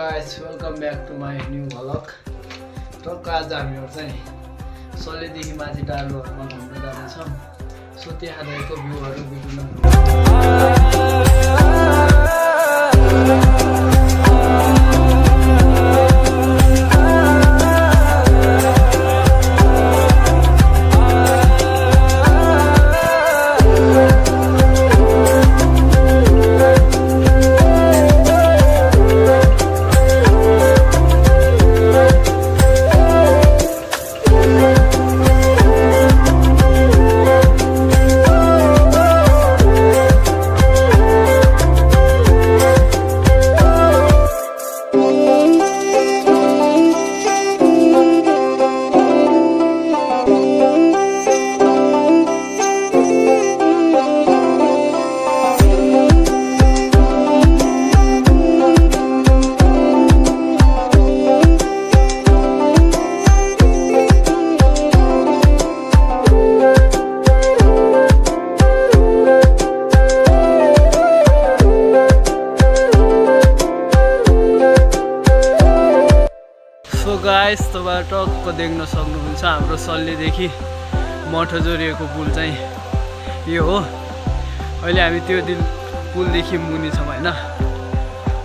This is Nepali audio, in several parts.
guys, welcome back to my new vlog. टक्क आज हामीहरु चाहिँ सलेदेखि माथि डालोहरुमा घुम्न जाँदैछौं। सो त्यहाँ रहेको भ्यूहरु गाइस तपाईहरु टक्क देख्न सक्नुहुन्छ हाम्रो सल्लेदेखि मठ जोडिएको पुल चाहिँ यो हो। अहिले हामी त्यो दिन पुलदेखि मुनि छौं हैन।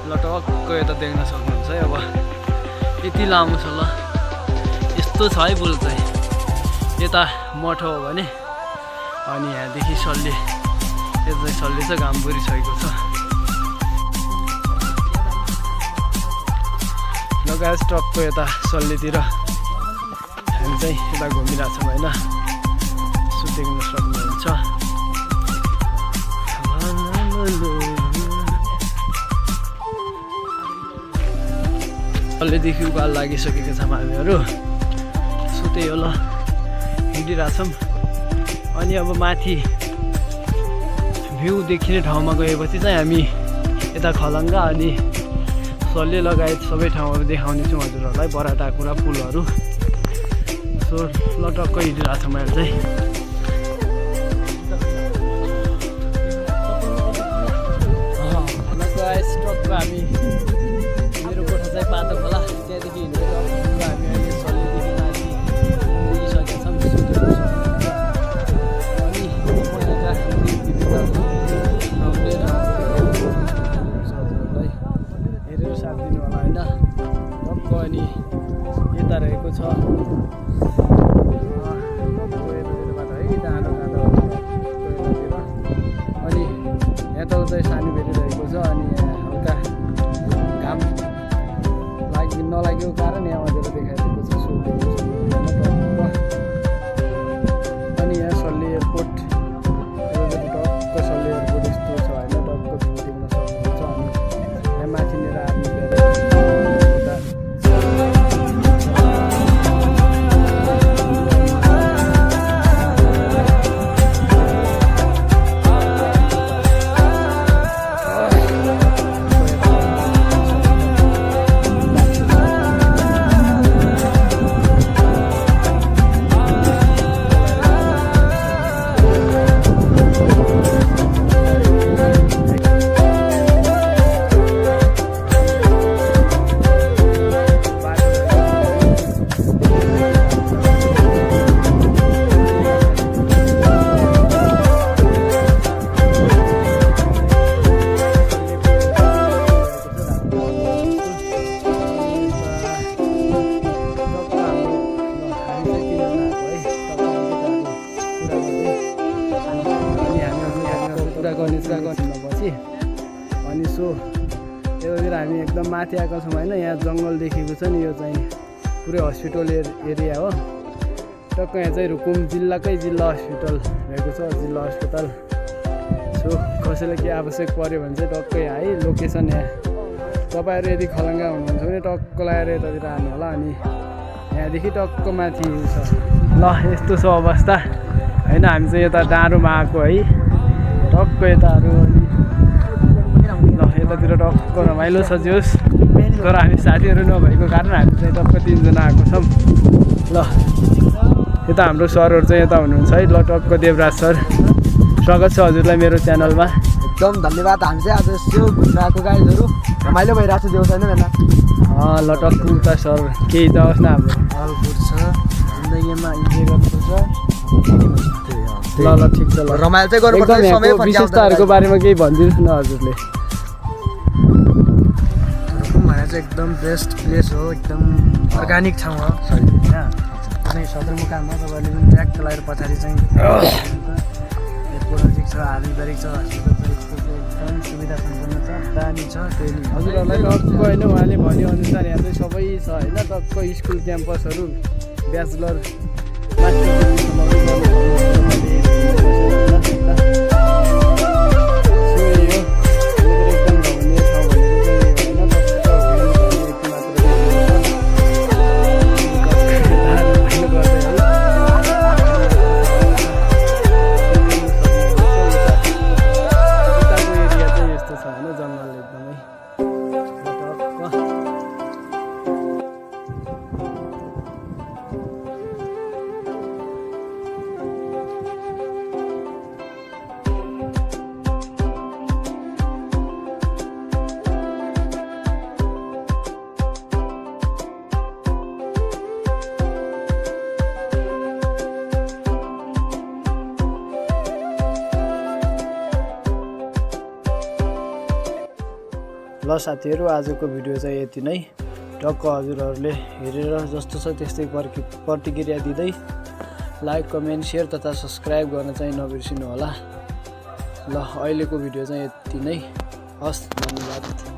ल टक्क यता देख्न सक्नुहुन्छ है। अब यति लामो छ। ल यस्तो छ है पुल चाहिँ। यता मठ हो भने अनि यहाँदेखि सल्ले यता सल्ले चाहिँ घामपुरी छैको छ। गाइस टक्क यता सल्लेतिर हामी चाहिँ यता घुमिरहेछौँ हैन। सो देख्न सक्नुहुन्छ। सल्लेदेखि उकालो लागिसकेको छौँ हामीहरू। सो त्यही हो। ल हिँडिरहेछौँ अनि अब माथि भ्यू देखिने ठाउँमा गएपछि चाहिँ हामी यता खलङ्गा अनि सल्ले लगायत सबै ठाउँहरू देखाउने छु हजुरहरूलाई। बराटा कुरा पुलहरू। सो ल टक्क हिँडिरहेको छ मैले चाहिँ। टक्क हामी मेरो कोठा चाहिँ पातो खोला त्यहाँदेखि हिँडेर हामी अहिले सल्लेदेखि माथि पुगिसकेका छौँ। अनि साथ दिनु होला हैन। टक्क अनि यता रहेको छ अनि यहाँ त चाहिँ सानो भेरी रहेको छ। अनि हल्का घाम नलागेको कारण यहाँ अझै देखाइरहेको छ। अनि यहाँ सल्ले एयरपोर्ट टक्क सल्ले एयरपोर्ट यस्तो छ होइन। टक्क देख्न सक्नुहुन्छ। अनि यहाँ माथिनिर आर्मी पछि अनि सो यतातिर हामी एकदम माथि आएको छौँ होइन। यहाँ जङ्गल देखेको छ नि। यो चाहिँ पुरै हस्पिटल एरिया हो। टक्क यहाँ चाहिँ रुकुम जिल्लाकै जिल्ला हस्पिटल रहेको छ। जिल्ला अस्पताल। सो कसैलाई के आवश्यक पऱ्यो भने चाहिँ टक्क यहाँ है लोकेसन यहाँ। तपाईँहरू यदि खलङ्गा हुनुहुन्छ भने टक्क लगाएर यतातिर आउनु होला। अनि यहाँदेखि टक्क माथि छ। ल यस्तो छ अवस्था होइन। हामी चाहिँ यता डाँडोमा आएको है। टक्क यताहरू ल यतातिर टक्क रमाइलो छ जोस्। तर हामी साथीहरू नभएको कारण हामी चाहिँ टक्क 3 जना आएको छौँ। ल यता हाम्रो सरहरू चाहिँ यता हुनुहुन्छ है। ल टक्क देवराज सर स्वागत छ हजुरलाई मेरो च्यानलमा। एकदम धन्यवाद। हामी चाहिँ आज यसो घुम्न आएको गाइजहरू रमाइलो भइरहेको छ देउसा नै बेला। लटक्कु उता सर केही त होस् न हाम्रो फलफुल छ जिन्दगीमा इन्जोय गर्नुपर्छ ल ल ठिक छ ल रमाइलो चाहिँ गर्नुपर्छ एकदम समय यहाँको विशेषताहरूको बारेमा केही भनिदिनुहोस् न हजुरले रुकुम भने चाहिँ एकदम बेस्ट प्लेस हो एकदम अर्ग्यानिक ठाउँ हो होइन चाहिँ सदरमुकाममा तपाईँले जुन ट्र्याक लगाएर पछाडि चाहिँ एयरपोर्ट छ आर्मी ब्यारेक छ हस्पिटल छ स्कुल छ एकदम सुविधा सम्पन्न छ दामी छ त्यही हजुरहरूलाई टक्क होइन उहाँले भनेअनुसार यहाँ चाहिँ सबै छ होइन टक्क स्कुल क्याम्पसहरू ब्याचलर ल साथीहरू आजको भिडियो चाहिँ यति नै टक्क हजुरहरूले हेरेर जस्तो छ त्यस्तै प्रतिक्रिया दिँदै लाइक कमेन्ट सेयर तथा सब्सक्राइब गर्न चाहिँ नबिर्सिनु होला ल अहिलेको भिडियो चाहिँ यति नै हस् धन्यवाद